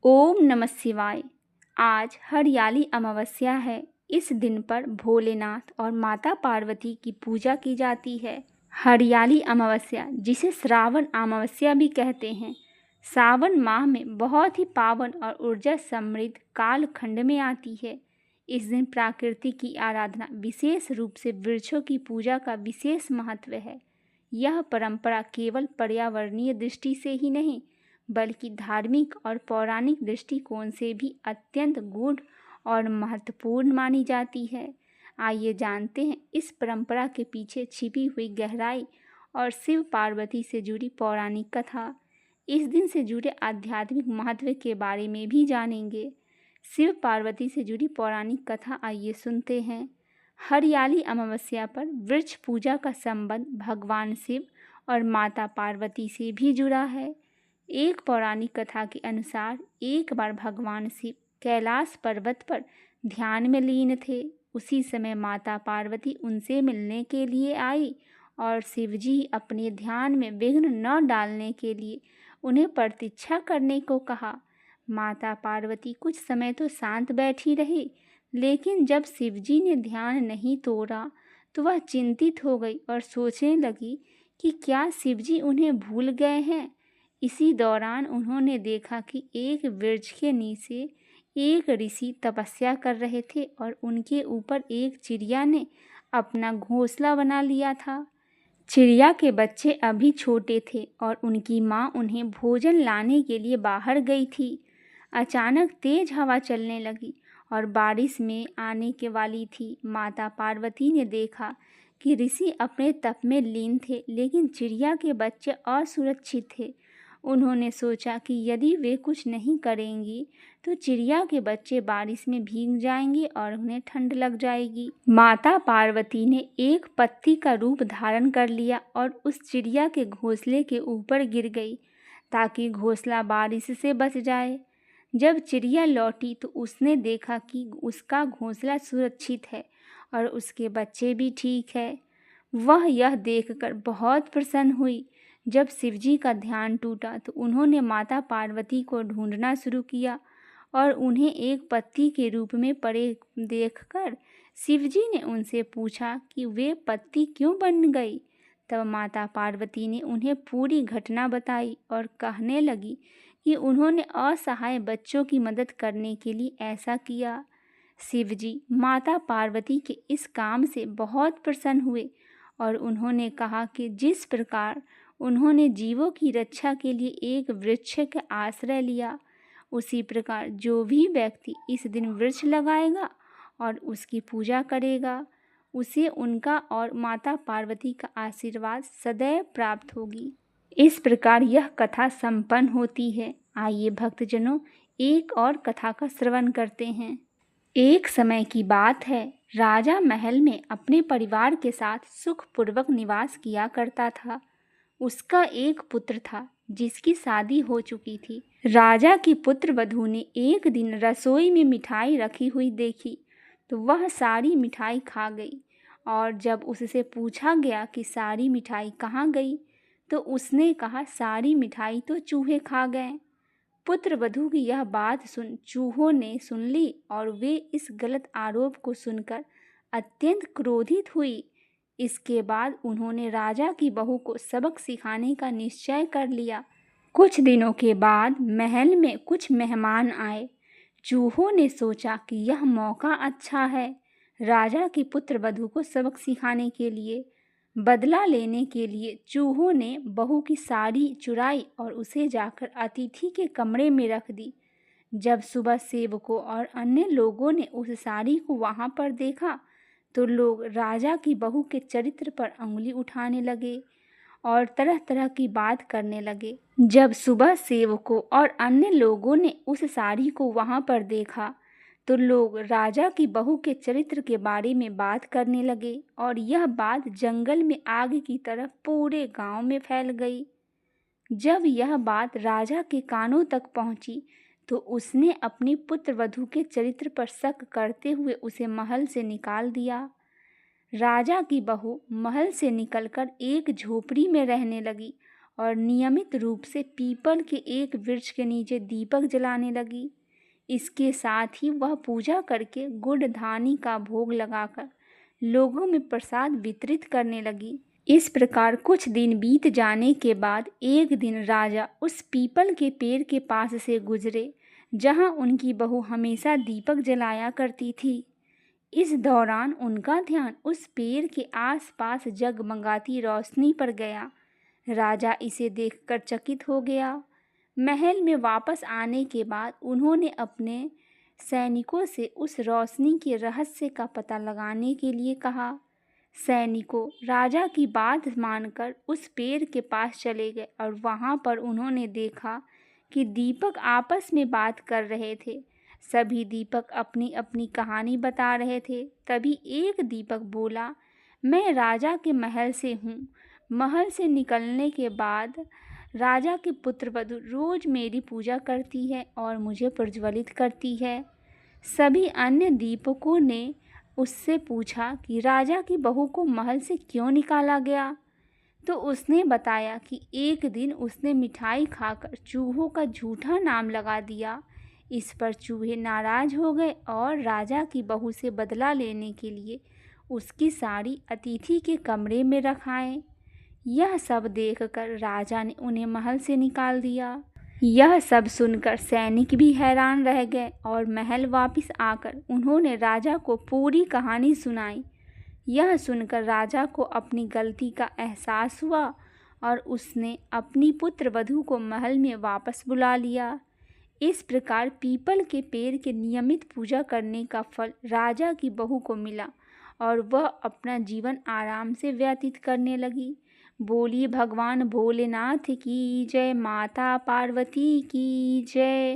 ओम नमः शिवाय। आज हरियाली अमावस्या है। इस दिन पर भोलेनाथ और माता पार्वती की पूजा की जाती है। हरियाली अमावस्या, जिसे श्रावण अमावस्या भी कहते हैं, सावन माह में बहुत ही पावन और ऊर्जा समृद्ध कालखंड में आती है। इस दिन प्रकृति की आराधना, विशेष रूप से वृक्षों की पूजा का विशेष महत्व है। यह परंपरा केवल पर्यावरणीय दृष्टि से ही नहीं, बल्कि धार्मिक और पौराणिक दृष्टिकोण से भी अत्यंत गूढ़ और महत्वपूर्ण मानी जाती है। आइए जानते हैं इस परंपरा के पीछे छिपी हुई गहराई और शिव पार्वती से जुड़ी पौराणिक कथा। इस दिन से जुड़े आध्यात्मिक महत्व के बारे में भी जानेंगे। शिव पार्वती से जुड़ी पौराणिक कथा आइए सुनते हैं। हरियाली अमावस्या पर वृक्ष पूजा का संबंध भगवान शिव और माता पार्वती से भी जुड़ा है। एक पौराणिक कथा के अनुसार एक बार भगवान शिव कैलाश पर्वत पर ध्यान में लीन थे। उसी समय माता पार्वती उनसे मिलने के लिए आई और शिवजी अपने ध्यान में विघ्न न डालने के लिए उन्हें प्रतीक्षा करने को कहा। माता पार्वती कुछ समय तो शांत बैठी रही, लेकिन जब शिवजी ने ध्यान नहीं तोड़ा तो वह चिंतित हो गई और सोचने लगी कि क्या शिवजी उन्हें भूल गए हैं। इसी दौरान उन्होंने देखा कि एक वृक्ष के नीचे एक ऋषि तपस्या कर रहे थे और उनके ऊपर एक चिड़िया ने अपना घोंसला बना लिया था। चिड़िया के बच्चे अभी छोटे थे और उनकी माँ उन्हें भोजन लाने के लिए बाहर गई थी। अचानक तेज हवा चलने लगी और बारिश में आने के वाली थी। माता पार्वती ने देखा कि ऋषि अपने तप में लीन थे, लेकिन चिड़िया के बच्चे असुरक्षित थे। उन्होंने सोचा कि यदि वे कुछ नहीं करेंगी तो चिड़िया के बच्चे बारिश में भीग जाएंगे और उन्हें ठंड लग जाएगी। माता पार्वती ने एक पत्ती का रूप धारण कर लिया और उस चिड़िया के घोंसले के ऊपर गिर गई ताकि घोंसला बारिश से बच जाए। जब चिड़िया लौटी तो उसने देखा कि उसका घोंसला सुरक्षित है और उसके बच्चे भी ठीक है। वह यह देखकर बहुत प्रसन्न हुई। जब शिवजी का ध्यान टूटा तो उन्होंने माता पार्वती को ढूंढना शुरू किया और उन्हें एक पत्ती के रूप में पड़े देखकर शिवजी ने उनसे पूछा कि वे पत्ती क्यों बन गई। तब माता पार्वती ने उन्हें पूरी घटना बताई और कहने लगी कि उन्होंने असहाय बच्चों की मदद करने के लिए ऐसा किया। शिवजी माता पार्वती के इस काम से बहुत प्रसन्न हुए और उन्होंने कहा कि जिस प्रकार उन्होंने जीवों की रक्षा के लिए एक वृक्ष का आश्रय लिया, उसी प्रकार जो भी व्यक्ति इस दिन वृक्ष लगाएगा और उसकी पूजा करेगा, उसे उनका और माता पार्वती का आशीर्वाद सदैव प्राप्त होगी। इस प्रकार यह कथा संपन्न होती है। आइए भक्तजनों, एक और कथा का श्रवण करते हैं। एक समय की बात है, राजा महल में अपने परिवार के साथ सुखपूर्वक निवास किया करता था। उसका एक पुत्र था जिसकी शादी हो चुकी थी। राजा की पुत्र वधू ने एक दिन रसोई में मिठाई रखी हुई देखी तो वह सारी मिठाई खा गई और जब उससे पूछा गया कि सारी मिठाई कहाँ गई तो उसने कहा सारी मिठाई तो चूहे खा गए। पुत्र वधू की यह बात सुन चूहों ने सुन ली और वे इस गलत आरोप को सुनकर अत्यंत क्रोधित हुई। इसके बाद उन्होंने राजा की बहू को सबक सिखाने का निश्चय कर लिया। कुछ दिनों के बाद महल में कुछ मेहमान आए। चूहों ने सोचा कि यह मौका अच्छा है राजा की पुत्र वधू को सबक सिखाने के लिए। बदला लेने के लिए चूहों ने बहू की साड़ी चुराई और उसे जाकर अतिथि के कमरे में रख दी। जब सुबह सेवकों और अन्य लोगों ने उस साड़ी को वहां पर देखा तो लोग राजा की बहू के चरित्र पर अंगुली उठाने लगे और तरह तरह की बात करने लगे। जब सुबह सेवकों और अन्य लोगों ने उस साड़ी को वहां पर देखा तो लोग राजा की बहू के चरित्र के बारे में बात करने लगे और यह बात जंगल में आग की तरह पूरे गांव में फैल गई। जब यह बात राजा के कानों तक पहुंची तो उसने अपनी पुत्र वधू के चरित्र पर शक करते हुए उसे महल से निकाल दिया। राजा की बहू महल से निकलकर एक झोपड़ी में रहने लगी और नियमित रूप से पीपल के एक वृक्ष के नीचे दीपक जलाने लगी। इसके साथ ही वह पूजा करके गुड़ धानी का भोग लगाकर लोगों में प्रसाद वितरित करने लगी। इस प्रकार कुछ दिन बीत जाने के बाद एक दिन राजा उस पीपल के पेड़ के पास से गुजरे जहां उनकी बहू हमेशा दीपक जलाया करती थी। इस दौरान उनका ध्यान उस पेड़ के आसपास जगमगाती रोशनी पर गया। राजा इसे देखकर चकित हो गया। महल में वापस आने के बाद उन्होंने अपने सैनिकों से उस रोशनी के रहस्य का पता लगाने के लिए कहा। सैनिकों राजा की बात मानकर उस पेड़ के पास चले गए और वहां पर उन्होंने देखा कि दीपक आपस में बात कर रहे थे। सभी दीपक अपनी अपनी कहानी बता रहे थे। तभी एक दीपक बोला, मैं राजा के महल से हूँ। महल से निकलने के बाद राजा के पुत्रवधू रोज मेरी पूजा करती है और मुझे प्रज्वलित करती है। सभी अन्य दीपकों ने उससे पूछा कि राजा की बहू को महल से क्यों निकाला गया। तो उसने बताया कि एक दिन उसने मिठाई खाकर चूहों का झूठा नाम लगा दिया। इस पर चूहे नाराज हो गए और राजा की बहू से बदला लेने के लिए उसकी साड़ी अतिथि के कमरे में रखाएं। यह सब देखकर राजा ने उन्हें महल से निकाल दिया। यह सब सुनकर सैनिक भी हैरान रह गए और महल वापस आकर उन्होंने राजा को पूरी कहानी सुनाई। यह सुनकर राजा को अपनी गलती का एहसास हुआ और उसने अपनी पुत्रवधू को महल में वापस बुला लिया। इस प्रकार पीपल के पेड़ के नियमित पूजा करने का फल राजा की बहू को मिला और वह अपना जीवन आराम से व्यतीत करने लगी। बोलिए भगवान भोलेनाथ की जय, माता पार्वती की जय।